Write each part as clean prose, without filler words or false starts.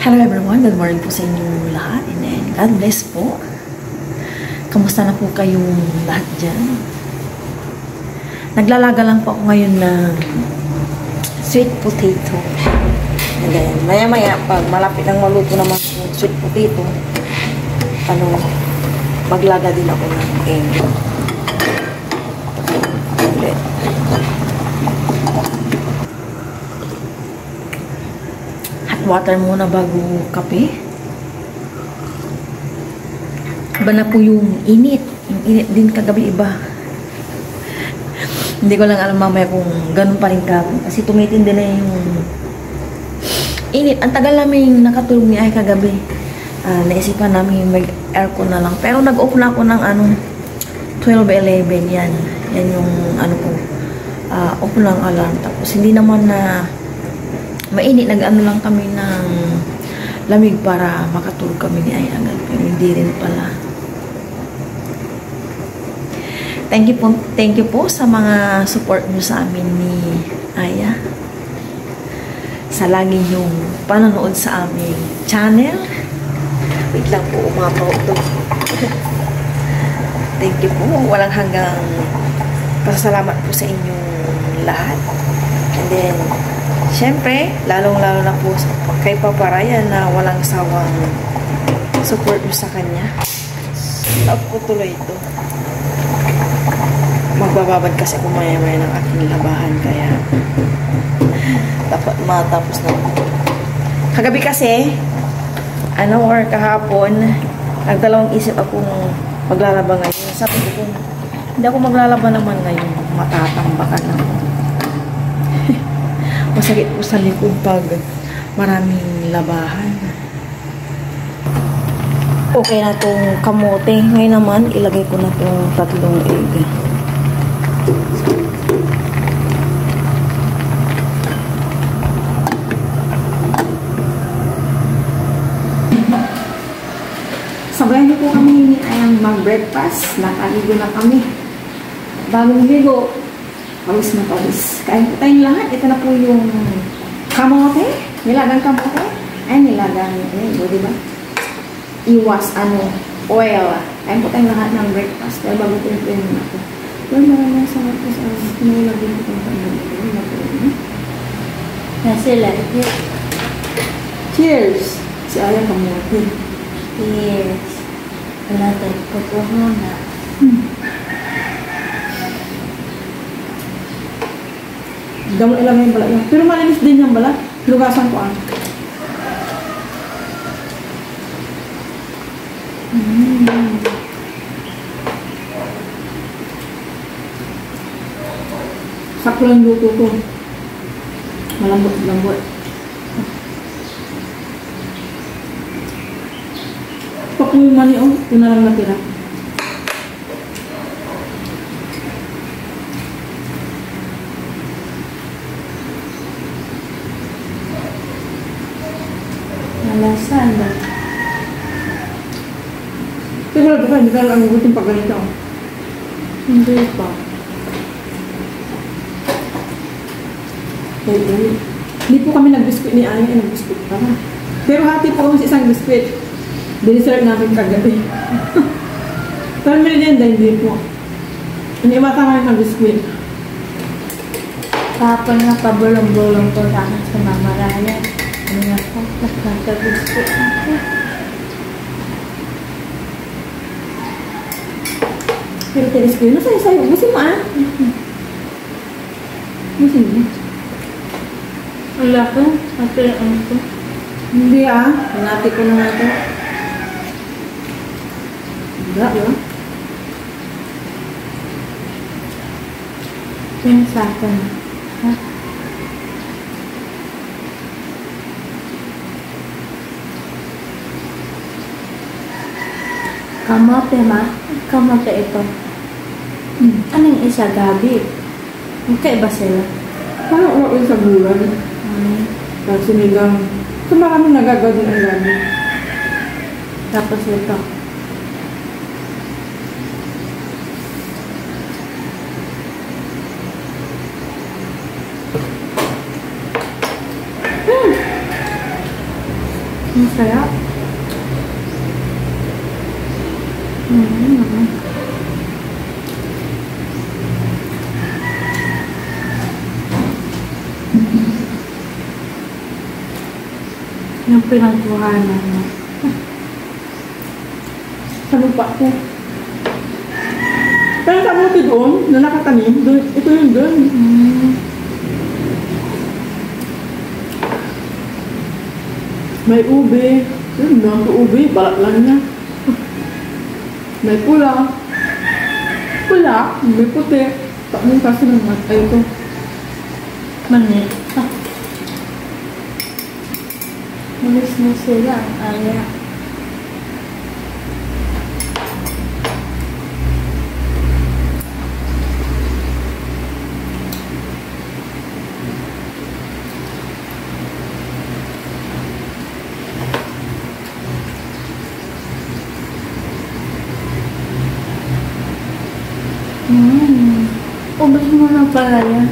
Hello everyone, good morning po sa inyong lahat and then God bless po. Kamusta na po kayong lahat dyan? Naglalaga lang po ako ngayon ng sweet potato. And then maya maya pag malapit ng maluto naman yung sweet potato, maglaga din ako ng egg. Water muna bago kape. Iba na po yung init. Yung init din kagabi iba. Hindi ko lang alam mamaya kung ganun pa rin kahapon. Kasi tumitindi na yung init. Ang tagal namin nakatulog ni Ay kagabi. Naisipan namin mag-aircon na lang. Pero nag-off na ako ng 12:11 yan. Yan yung off lang alarm. Tapos hindi naman na mainit, nag-ano lang kami ng lamig para makatulog kami ni Ay agad. Pero hindi rin pala. Thank you po sa mga support nyo sa amin ni Aya. Sa lagi yung panonood sa aming channel. Wait lang po, umapaw ito. Thank you po. Walang hanggang pasasalamat po sa inyong lahat. And then, siyempre, lalong-lalo na po kay Papa Ryan na walang sawang support mo sa kanya. Love ko tuloy ito. Magbababad kasi kung maya-maya ng aking labahan, kaya dapat matapos na. Kagabi kasi, or kahapon, nagdalawang isip akong maglalaba ngayon. Sabi ko kung hindi ako maglalaba naman ngayon, matatambakan ako. Masakit po sa likod pag maraming labahan. Okay na itong kamote. Ngayon naman, ilagay ko na itong 3 egg. Sabayan niyo po kami ayang mag-breakfast. Nakaligo na kami. Bagong ligo. Pawis na pawis. Kain po tayong lahat. Ito na po yung kamote. Nilagang kamote. Ay, nilagang diba? Iwas, oil. Kain po tayong lahat ng breakfast. Kaya bago po yung training ako. Well, maraming sarap po sa pinilagyan ko itong kamote. Nasila. Cheers! Si Aya kamote. Cheers. Wala tayo. Pupo muna. Damo ilang yung bala yun. Pero malinis din yung bala. Lugasan ko Sakto lang luto ko. Malambot-lambot. Pakuyo mani ito na lang natira. Malasan ba? Pero hindi ka lang agugutin pag ganito. Hindi pa. Hindi po kami nag-biscuit ni Aya. Nag-biscuit pa. Pero hati po kami sa isang biscuit. Dessert namin kagabi. Pero merienda hindi po. Iniwata kami ng biscuit. Kapag napabulong-bulong ko sa akin sa Mama Raya. Ano nga po? Nagkagustot ako. Pero tinis ko yun. Nasa'yo. Busin mo Busin mo. Wala ko. Napilaan ko. Hindi Hinati ko na nga ito. Hindi Yung sa akin. Ha? Kamote ma? Kamote ito. Anong isa gabi? Magkaiba sila. Parang ulo sa bulan. Tapos sinigang. Ito maraming nagagawa din ang gabi. Tapos ito. Masarap. Yung pinagkuhanan mo. Ano pa ako? Pero sa mo ito doon, na nakatanim, doon, ito yung doon. May ube. Yun lang, ube, balat lang niya. May pula. Pula, may puti. Takong kasi naman, ay ito. Mani. Malis na sila ang area. Ubus mo na pala yan.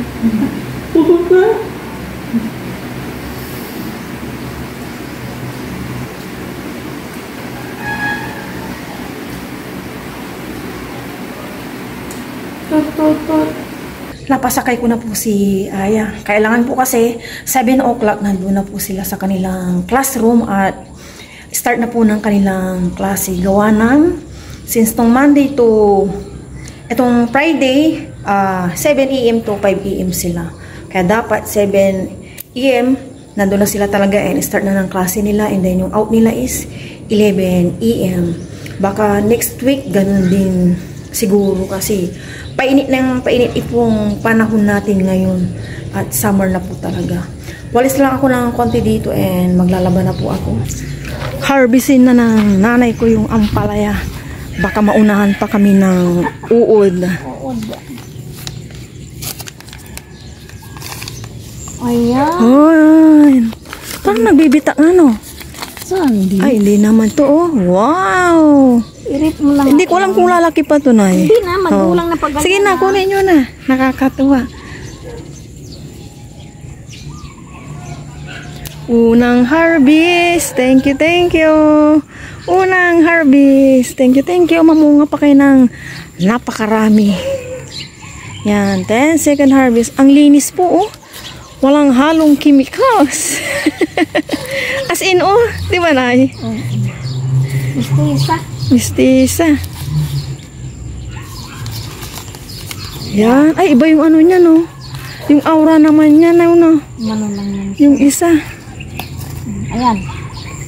Pupot na. Tot. Napasakay ko na po si Aya. Kailangan po kasi 7 o'clock nandun na po sila sa kanilang classroom at start na po ng kanilang klase. Gawa ng since tong Monday to itong Friday, 7 AM to 5 AM sila. Kaya dapat 7 AM nandun na sila talaga and start na ng klase nila, and then yung out nila is 11 AM. Baka next week ganun din siguro kasi painit itong panahon natin ngayon at summer na po talaga. Walis lang ako ng konti dito and maglalaban na po ako. Harvestin na ng nanay ko yung ampalaya. Baka maunahan pa kami ng uod. Ayan. Ay, parang nagbibita nga no. Saan? Ay, hindi naman to oh. Wow! Irip mo lang. Hindi ko alam kung lalaki pa to na eh. Hindi na, magulang na pag Sige na, kunin nyo na. Nakakatuwa. Unang harvest. Thank you. Unang harvest. Thank you. Mamunga pa kayo ng napakarami. Yan, 10 second harvest. Ang linis po oh. Walang halong chemicals. As in oh, di ba Nay? Mistisa. Yan. Ay, iba yung ano niya, no? Yung aura naman niya, no? Mano lang yan. Yung isa. Ayan.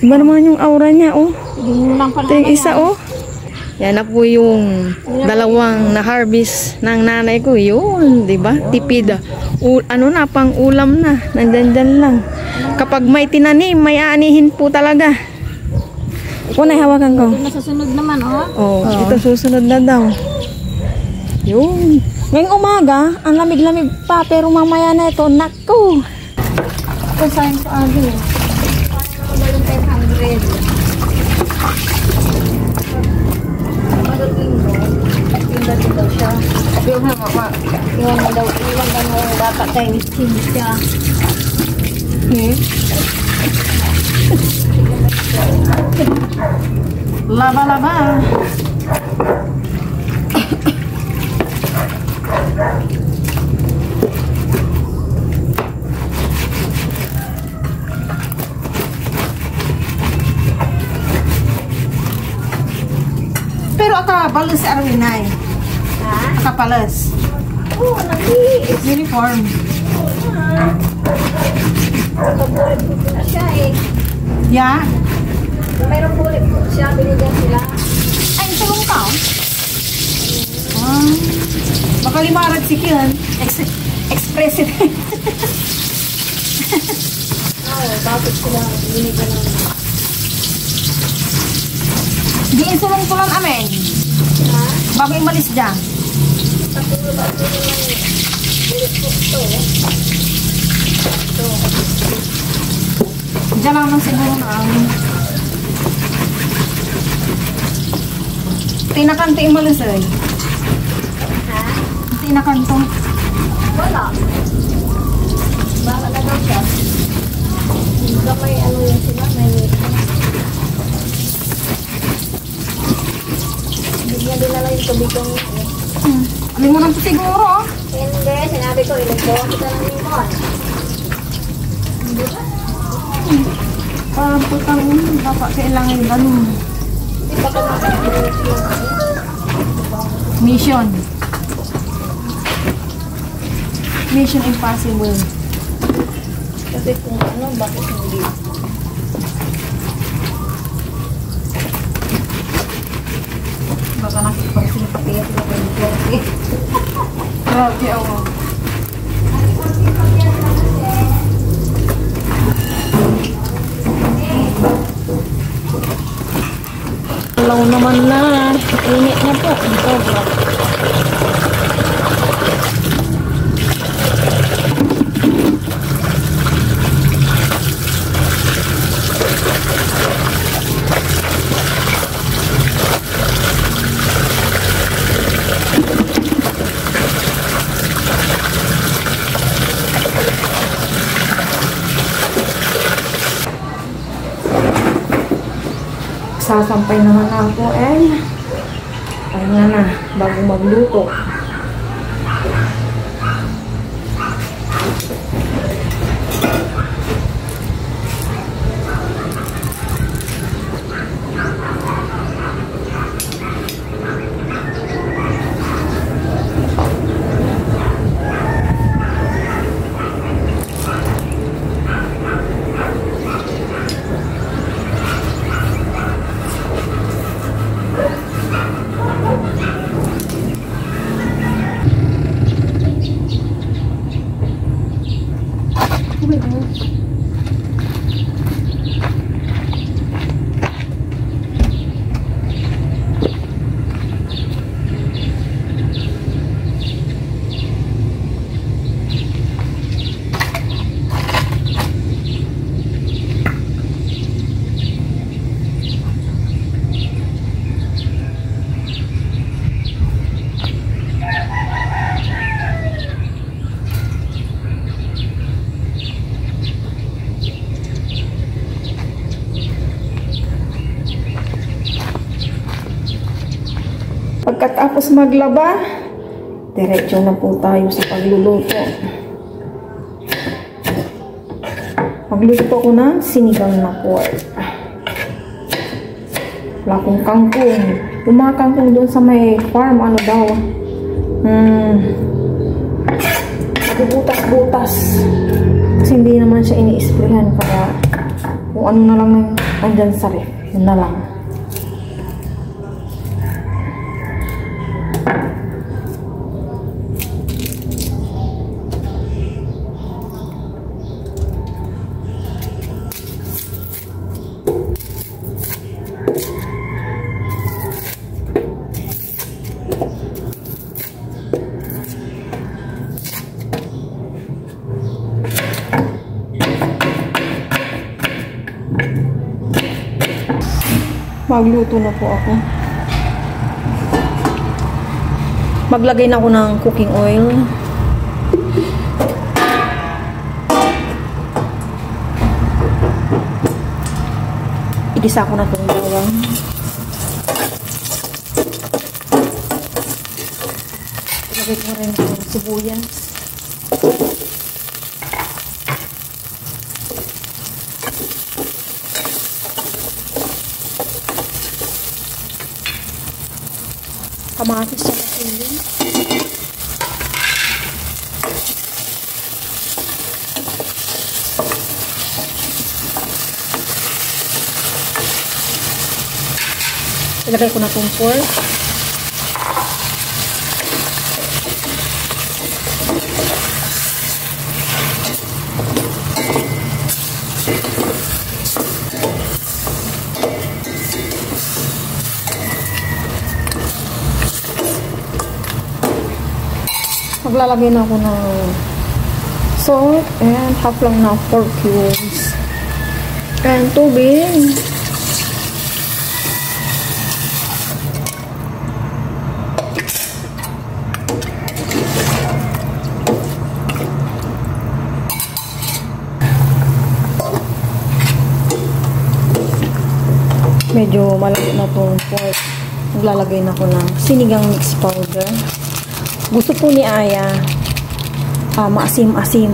Iba naman yung aura niya, oh. Hindi mo lang pala. Ito yung isa, oh. Yan na po yung dalawang na-harvest ng nanay ko. Yun, di ba? Tipid. Ano na, pang ulam na. Nandyan lang. Kapag may tinanim, may aanihin po talaga. Kunay, hawakan ko. Ito nasusunod naman, oh. Oh, ito susunod na daw. Yun. Ngayong umaga, ang lamig-lamig pa, pero mamaya na ito, naku. Ito saan ko agi. Paano ba yung 500? Magaling mo. Tinda din daw siya. Yung hama. Iwan mo daw dapat tayo miskin siya. Laba-laba. Pero akabalas si Arwinay. Ha? Akapalas. Oo, nag-iis. Uniform. Pag-bulip ko na siya eh. Yeah. Mayroong bulip ko siya, binigyan sila. Ay, tulong ka. Baka limarag si Kian. Ex-president. Oo, bakit sila binigyan ng... Diin sulong tulang amin. Ha? Bago imalis dyan. Tapos ba ito naman bulip ko ito? Ito. Diyan lang nang siguro na ang tinakanto imalis eh. Ha? Tinakanto. Wala. Baka na daw siya. Gamay ano yun sila, may niya dinala yung tubig ko. Amin mo lang po siguro. Hindi, sinabi ko, iligbuhan kita ng limon. Putang dapat kailangan ganun. Hindi ba ka makapagbuhat yung Mission. Mission impossible. kasi kung ano, bakit hindi? Baka nakikipagsimpatiya sila kay Jorge. Grabe ako. Alaw naman na. Init na po. Sobra. Sasampay naman ako pahinga na bago magluto. Pagkatapos maglaba, diretso na po tayo sa pagluluto. Magluto ko ng sinigang na pork. Wala akong kangkong. Yung mga kangkong doon sa may farm, ano daw? Butas-butas. Kasi hindi naman siya ini-sprayan, kaya kung ano na lang nandyan sa ref, yun na lang. Magluto na po ako. Maglagay na ako ng cooking oil. Igisa ko na itong bawang. Ilagay ko rin yung sibuyas. Kamatis sa sili. Ilagay ko na itong pork. Maglalagay na ako ng salt and half lang na pork cubes and tubig. Medyo malaki na itong pork. maglalagay na ako ng sinigang mix powder. Gusto po ni Aya maasim-asim.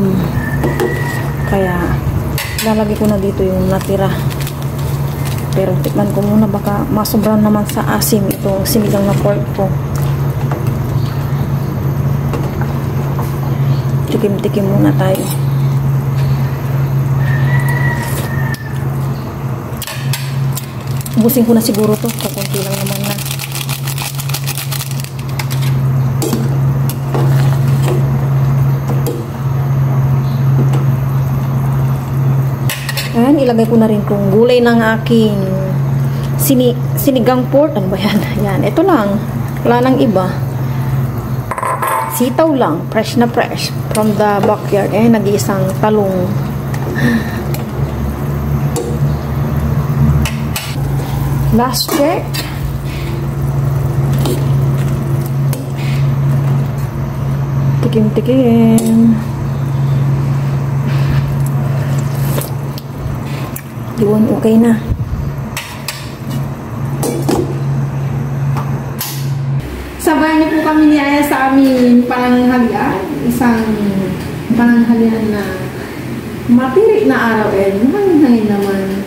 Kaya lalagay ko na dito yung natira. Pero tikman ko muna, baka masobrahan naman sa asim itong sinigang na pork ko. Tikim-tikim muna tayo. Ubusin ko na siguro to, kakunti lang naman na. Ayan, ilagay ko na rin tong gulay ng aking sinigang pork. Ano ba yan? Ayan, ito lang. Wala nang iba. Sitaw lang. Fresh na fresh. From the backyard. Ayan, nag-iisang talong. Last check. Tikim-tikim. Yun, okay na. Sabayan niyo po kami ni Aya sa aming pananghalian. Isang pananghalian na matirik na araw hangin naman.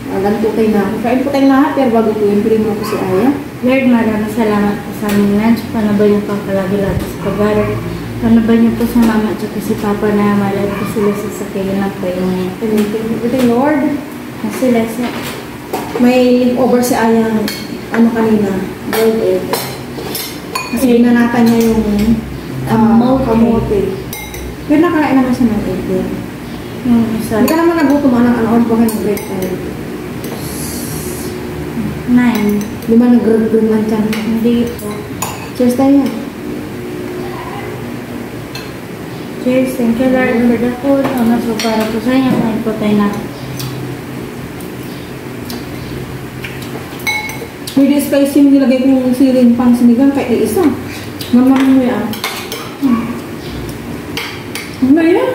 Ganito kayo na. Kain po tayong lahat, pero bago po yung primo ko si Aya. Lord, maraming salamat po sa aming lunch. Panabay niyo po ang palagi-lagi sa pag-aaral. Panabay niyo po sa mama at si papa na malay po sila sa sakyan ng payo. Thank you, Lord. Sila siya. May leftover si Aya kanina. Boiled egg. Kasi binanatan niya yung kamote. Pero nakain naman siya ng egg din. Hindi ka naman nagutom anong ba ng break time? 9. Di ba nag-grug ang tiyan ka? Hindi po. Cheers tayo. Cheers. Thank you, Lord, for the food. So, para po sa inyo, kain po tayo na. Pwede spicy yung nilagay ko yung siling pang sinigang kahit isa. Mamamin mo yan. Ano yan?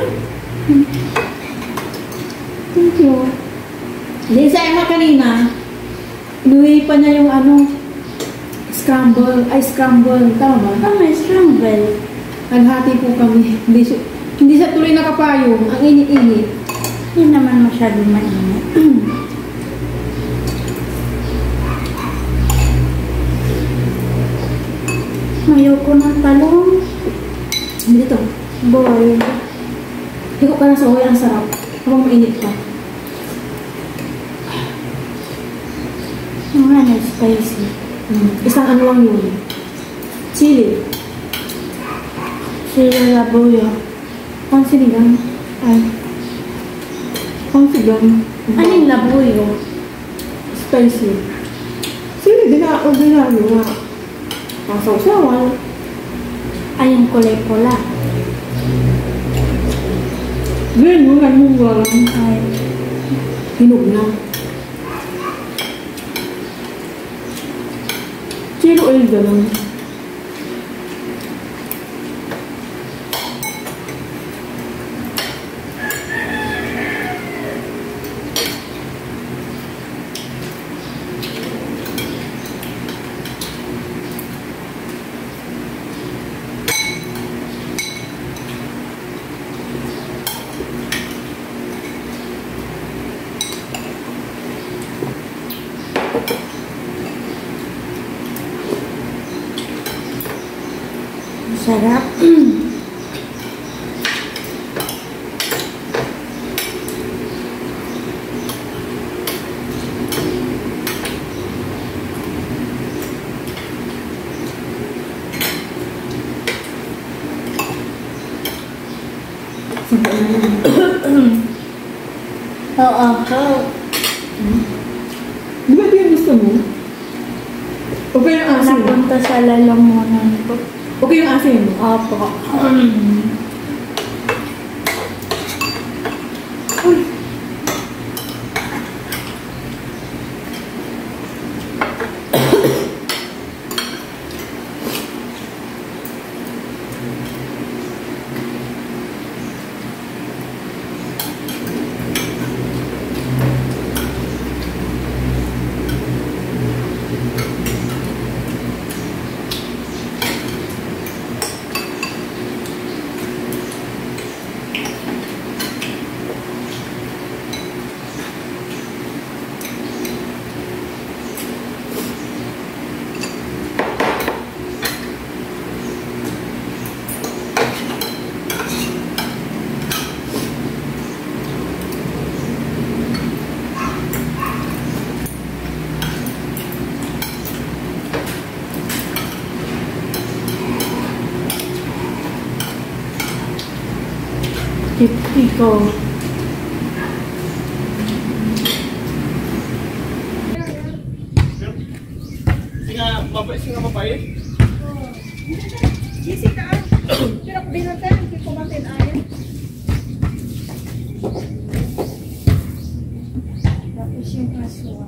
Thank you. Hindi sa Emma kanina, inuwi pa niya yung scramble. Tama ba? May scramble. Naghati po kami. Hindi siya tuloy nakapayong. Ang init-init. Hindi naman masyadong mainit. Ayoko ng talong. Dito. Boiled. Hiko ka na sa oil. Ang sarap. Habang mainit pa. Ang ano, spicy. Isang ano lang yun. Chili. Sila labuyo. Pang sinigang. Ay. Pang sinigang. Ano yung labuyo? Spicy. Chili. Ordinaryo nga. Pang sausawan. Ay, yung kulay pula. Ganun mo lang. Ay. Hinog na. Chili oil ganun. Sarap. Oo. Di ba ito yung gusto mo? Okay yung asin. Napunta sa lalamunan ko. Okay yung asin mo? Opo. Ikaw. Singa mapait. Jessica, pero binatan, hindi ko matin ayan. Tapos yung kasuwa.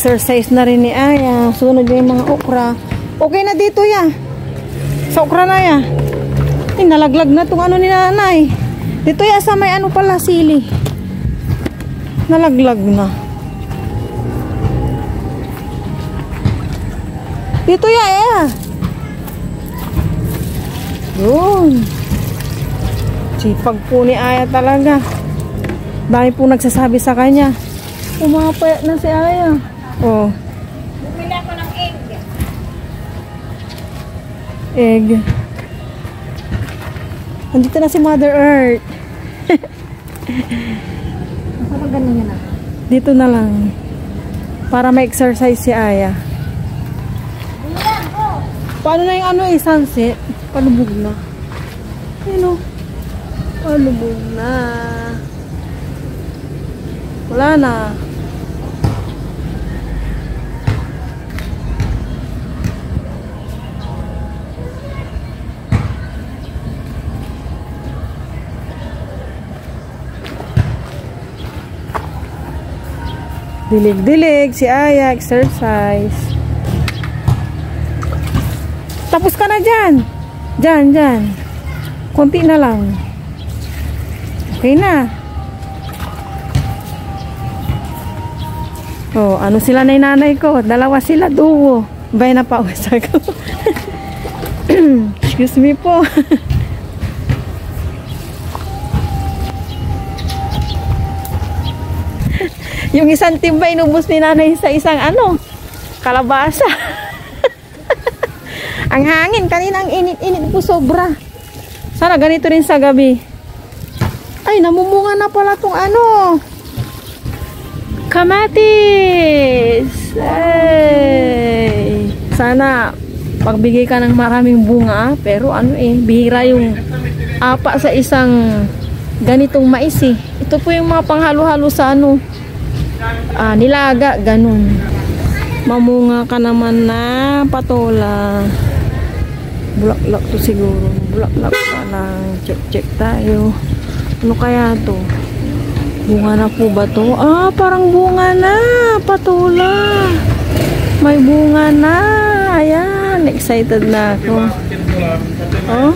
Exercise na rin ni Aya. Sunod yung mga okra. Okay na dito ya. Sa okra na ya. Nalaglag na itong ano ni nanay. Dito ya sa may ano pala sili. Nalaglag na. Dito ya Yun. Sipag po ni Aya talaga. Dami po nagsasabi sa kanya. Umapayat na si Aya. Oh. Bumili ako ng egg. Egg. Andito na si Mother Earth. Masarap ganun yan Dito na lang. Para ma-exercise si Aya. Paano na yung ano sunset? Palubog na. Ayun o. Palubog na. Wala na. Dilig-dilig si Aya, exercise. Tapos ka na dyan. Dyan. Konti na lang. Okay na. Oh, ano sila na nanay ko? Dalawa sila, duo. Bay na pawis ako. Excuse me po. Yung isang timba inubos ni nanay sa isang ano, kalabasa. Ang hangin, kaninang init-init po sobra. Sana ganito rin sa gabi. Ay, namumunga na pala tong ano. Kamatis! Ay! Sana pagbigay ka ng maraming bunga, pero ano bihira yung apa sa isang ganitong mais eh. Ito po yung mga panghalo-halo sa ano, nilaga, ganun. Mamunga ka naman na patola. Bulaklak to siguro. Bulaklak pa lang. Check tayo. Ano kaya to? Bunga na po ba to? Parang bunga na. Patola. May bunga na. Ayan. Excited na ako. Oh?